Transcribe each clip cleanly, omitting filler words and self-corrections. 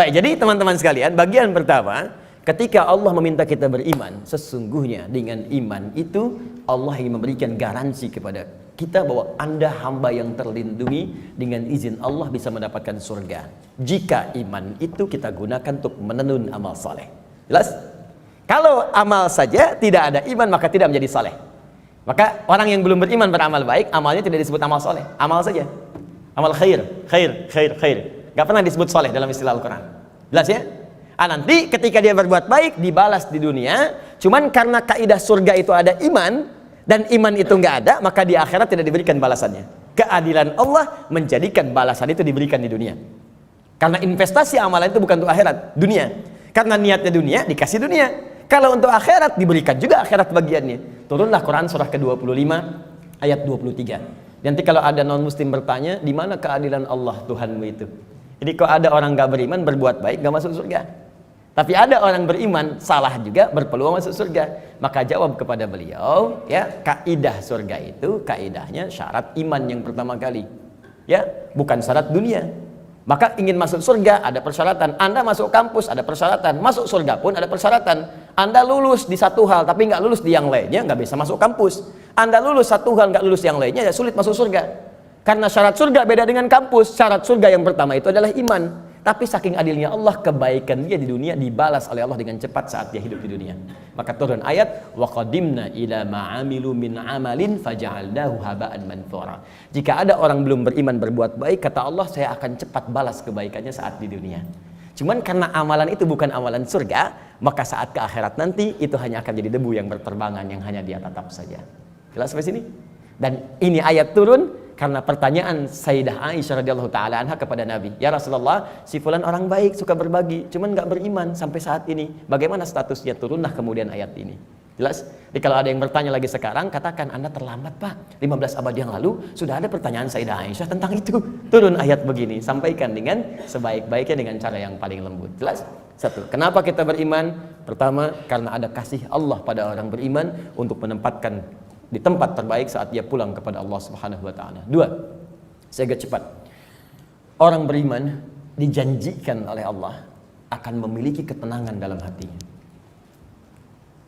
Baik, jadi teman-teman sekalian, bagian pertama, ketika Allah meminta kita beriman, sesungguhnya dengan iman itu Allah ingin memberikan garansi kepada kita bahwa Anda hamba yang terlindungi, dengan izin Allah bisa mendapatkan surga jika iman itu kita gunakan untuk menenun amal saleh. Jelas? Kalau amal saja tidak ada iman, maka tidak menjadi saleh. Maka orang yang belum beriman beramal baik, amalnya tidak disebut amal saleh, amal saja, amal khair. Gak pernah disebut saleh dalam istilah Al-Quran. Jelas ya? Nanti ketika dia berbuat baik dibalas di dunia. Cuman karena kaidah surga itu ada iman, dan iman itu nggak ada, maka di akhirat tidak diberikan balasannya. Keadilan Allah menjadikan balasan itu diberikan di dunia. Karena investasi amalan itu bukan untuk akhirat, dunia. Karena niatnya dunia, dikasih dunia. Kalau untuk akhirat, diberikan juga akhirat bagiannya. Turunlah Quran surah ke-25 ayat 23. Nanti kalau ada non muslim bertanya, di mana keadilan Allah Tuhanmu itu? Jadi kalau ada orang nggak beriman berbuat baik nggak masuk surga, tapi ada orang beriman salah juga berpeluang masuk surga. Maka jawab kepada beliau, ya, kaidah surga itu kaidahnya syarat iman yang pertama kali, ya, bukan syarat dunia. Maka ingin masuk surga ada persyaratan. Anda masuk kampus ada persyaratan, masuk surga pun ada persyaratan. Anda lulus di satu hal tapi nggak lulus di yang lainnya, nggak bisa masuk kampus. Anda lulus satu hal nggak lulus yang lainnya, ya sulit masuk surga. Karena syarat surga beda dengan kampus. Syarat surga yang pertama itu adalah iman. Tapi saking adilnya Allah, kebaikan dia di dunia dibalas oleh Allah dengan cepat saat dia hidup di dunia. Maka turun ayat, wa qadimna ila ma'amilu min amalin faja'alnahu haba'an manthura. Jika ada orang belum beriman berbuat baik, kata Allah, saya akan cepat balas kebaikannya saat di dunia. Cuman karena amalan itu bukan amalan surga, maka saat ke akhirat nanti itu hanya akan jadi debu yang berterbangan yang hanya dia tatap saja. Jelas sampai sini? Dan ini ayat turun karena pertanyaan Sayyidah Aisyah radhiyallahu taala anha kepada Nabi, ya Rasulullah, si fulan orang baik, suka berbagi, cuman nggak beriman sampai saat ini. Bagaimana statusnya? Turunlah kemudian ayat ini. Jelas? Jadi kalau ada yang bertanya lagi sekarang, katakan Anda terlambat Pak. 15 abad yang lalu sudah ada pertanyaan Sayyidah Aisyah tentang itu. Turun ayat begini, sampaikan dengan sebaik-baiknya dengan cara yang paling lembut. Jelas? Satu, kenapa kita beriman? Pertama, karena ada kasih Allah pada orang beriman untuk menempatkan di tempat terbaik saat dia pulang kepada Allah Subhanahu wa taala. Dua, saya agak cepat. Orang beriman dijanjikan oleh Allah akan memiliki ketenangan dalam hatinya.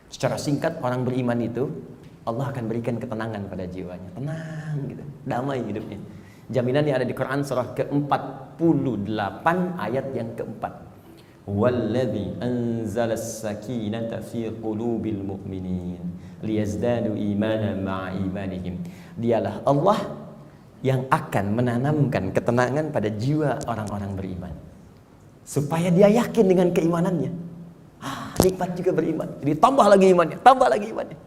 Secara singkat, orang beriman itu Allah akan berikan ketenangan pada jiwanya. Tenang gitu, damai hidupnya. Jaminannya ada di Quran surah ke-48 ayat yang keempat. Walladzi anzalas sakinata fi qulubil mu'minin liyazdadu imanan ma'a imanihim. Dialah Allah yang akan menanamkan ketenangan pada jiwa orang-orang beriman supaya dia yakin dengan keimanannya. Nikmat juga beriman. Jadi tambah lagi imannya, tambah lagi imannya.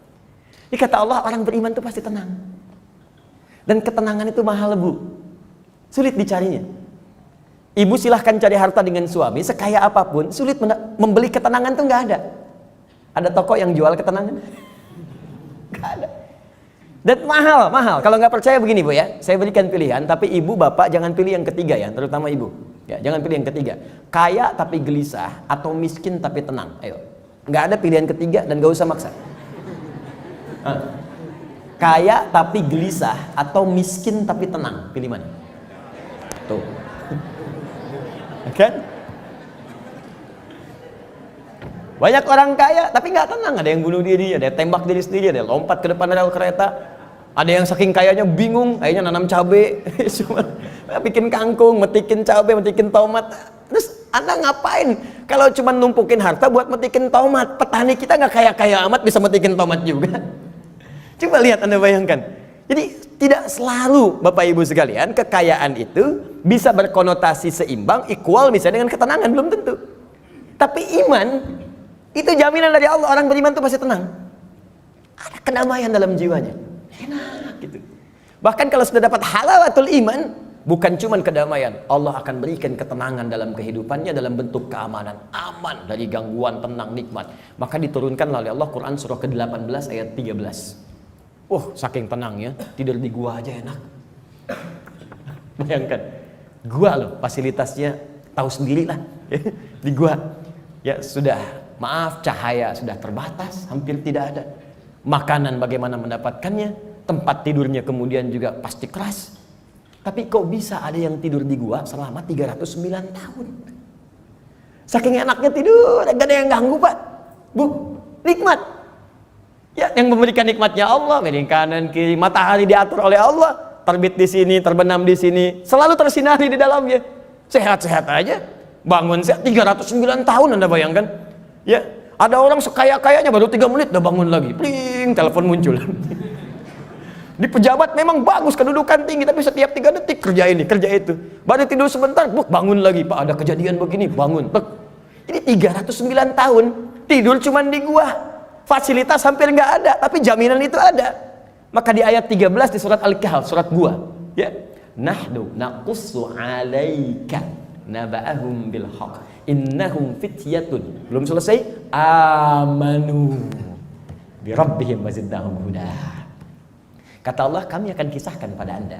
Ini kata Allah, orang beriman itu pasti tenang. Dan ketenangan itu mahal, Bu. Sulit dicarinya. Ibu silahkan cari harta dengan suami sekaya apapun, sulit membeli ketenangan itu nggak ada. Ada toko yang jual ketenangan? Nggak ada. Dan mahal. Kalau nggak percaya begini Bu ya, saya berikan pilihan, tapi ibu bapak jangan pilih yang ketiga ya, terutama ibu. Ya, jangan pilih yang ketiga. Kaya tapi gelisah atau miskin tapi tenang. Ayo, nggak ada pilihan ketiga dan nggak usah maksa. Kaya tapi gelisah atau miskin tapi tenang, pilih mana? Tuh. Kan? Banyak orang kaya tapi nggak tenang, ada yang bunuh diri, ada yang tembak diri sendiri, ada yang lompat ke depan rel kereta, ada yang saking kayanya bingung, akhirnya nanam cabai, cuma bikin kangkung, metikin cabai, metikin tomat. Terus Anda ngapain kalau cuma numpukin harta buat metikin tomat? Petani kita nggak kaya-kaya amat bisa metikin tomat juga. Coba lihat, Anda bayangkan. Jadi tidak selalu Bapak Ibu sekalian kekayaan itu bisa berkonotasi seimbang, equal misalnya dengan ketenangan, belum tentu. Tapi iman itu jaminan dari Allah, orang beriman itu pasti tenang. Ada kedamaian dalam jiwanya. Enak gitu. Bahkan kalau sudah dapat halawatul iman, bukan cuma kedamaian, Allah akan berikan ketenangan dalam kehidupannya dalam bentuk keamanan, aman dari gangguan, tenang, nikmat. Maka diturunkan oleh Allah Quran surah ke-18 ayat 13. Saking tenangnya, tidur di gua aja enak. Bayangkan, gua loh, fasilitasnya tahu sendirilah. Di gua, ya sudah, maaf, cahaya sudah terbatas, hampir tidak ada. Makanan bagaimana mendapatkannya, tempat tidurnya kemudian juga pasti keras. Tapi kok bisa ada yang tidur di gua selama 309 tahun? Saking enaknya tidur, gak ada yang ganggu Pak, Bu, nikmat. Ya, yang memberikan nikmatnya Allah, miring kanan kiri, matahari diatur oleh Allah, terbit di sini, terbenam di sini, selalu tersinari di dalamnya. Sehat-sehat aja, bangun sehat 309 tahun Anda bayangkan. Ya, ada orang sekaya-kayanya baru 3 menit udah bangun lagi, pling, telepon muncul. Di pejabat memang bagus, kedudukan tinggi, tapi setiap 3 detik kerja ini, kerja itu. Baru tidur sebentar, bangun lagi, Pak ada kejadian begini, bangun. Ini 309 tahun, tidur cuman di gua. Fasilitas hampir nggak ada, tapi jaminan itu ada. Maka di ayat 13 di surat Al-Kahf, surat gua, ya. Nahnu naqussu 'alaika naba'ahum bil haqq. Innahum fityatun. Belum selesai, amanu bi rabbihim wazidnahum huda. Kata Allah, kami akan kisahkan pada Anda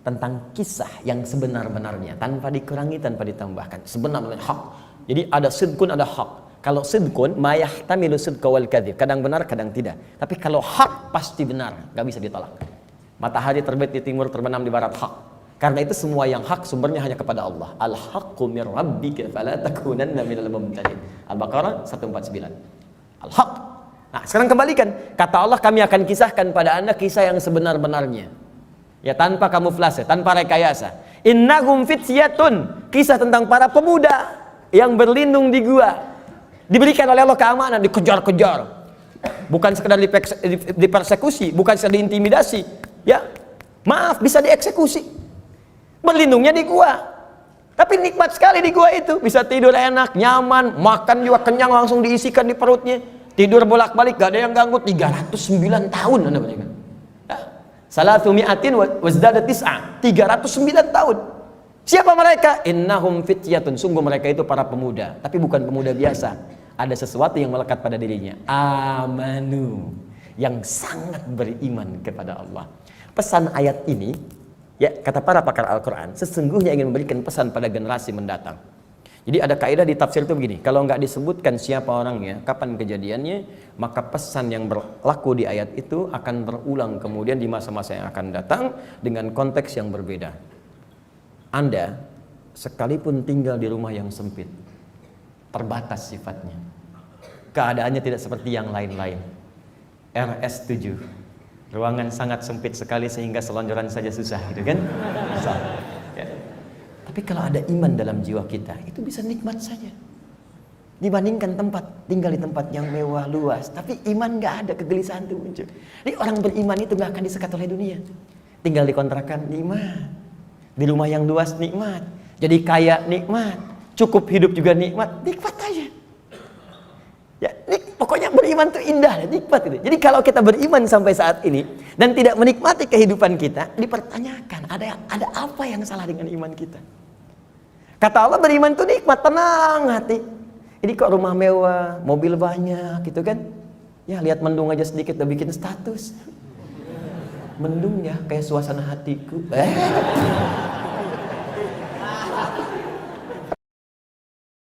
tentang kisah yang sebenar-benarnya, tanpa dikurangi, tanpa ditambahkan. Sebenar-benarnya hak. Jadi ada sidqun, ada hak. Kalau sidqun, ma yahtamilu sidqa wal kadzib. Kadang benar, kadang tidak. Tapi kalau hak pasti benar, gak bisa ditolak. Matahari terbit di timur, terbenam di barat, hak. Karena itu semua yang hak sumbernya hanya kepada Allah. Al-haqqu mir rabbika fala takunanna minal mumtarin. Al-Baqarah 149. Al-haq. Nah, sekarang kembalikan. Kata Allah, kami akan kisahkan pada Anda kisah yang sebenar-benarnya. Ya, tanpa kamuflase, tanpa rekayasa. Innahum fityatun. Kisah tentang para pemuda yang berlindung di gua. Diberikan oleh Allah keamanan, dikejar-kejar. Bukan sekedar dipersekusi, bukan sekedar diintimidasi. Ya, maaf, bisa dieksekusi. Berlindungnya di gua. Tapi nikmat sekali di gua itu. Bisa tidur enak, nyaman, makan juga kenyang, langsung diisikan di perutnya. Tidur bolak-balik, gak ada yang ganggu. 309 tahun Anda bayangkan. Salatu mi'atin wazdada tis'a. 309 tahun. Siapa mereka? Innahum fityatun. Sungguh mereka itu para pemuda. Tapi bukan pemuda biasa. Ada sesuatu yang melekat pada dirinya. Amanu. Yang sangat beriman kepada Allah. Pesan ayat ini, ya, kata para pakar Al-Quran, sesungguhnya ingin memberikan pesan pada generasi mendatang. Jadi ada kaidah di tafsir itu begini, kalau nggak disebutkan siapa orangnya, kapan kejadiannya, maka pesan yang berlaku di ayat itu akan berulang kemudian di masa-masa yang akan datang dengan konteks yang berbeda. Anda sekalipun tinggal di rumah yang sempit, terbatas sifatnya, keadaannya tidak seperti yang lain-lain. RS7, ruangan sangat sempit sekali sehingga selonjoran saja susah, gitu kan? Susah. Ya. Tapi kalau ada iman dalam jiwa kita, itu bisa nikmat saja. Dibandingkan tinggal di tempat yang mewah, luas, tapi iman nggak ada, kegelisahan itu muncul. Jadi orang beriman itu nggak akan disekat oleh dunia. Tinggal di kontrakan, nikmat. Di rumah yang luas, nikmat. Jadi kaya, nikmat. Cukup hidup juga nikmat. Nikmat aja. Ya, pokoknya beriman itu indah, nikmat itu. Jadi kalau kita beriman sampai saat ini dan tidak menikmati kehidupan kita, dipertanyakan ada apa yang salah dengan iman kita? Kata Allah, beriman itu nikmat, tenang hati. Ini kok rumah mewah, mobil banyak, gitu kan? Ya lihat mendung aja sedikit udah bikin status. Mendung ya, kayak suasana hatiku.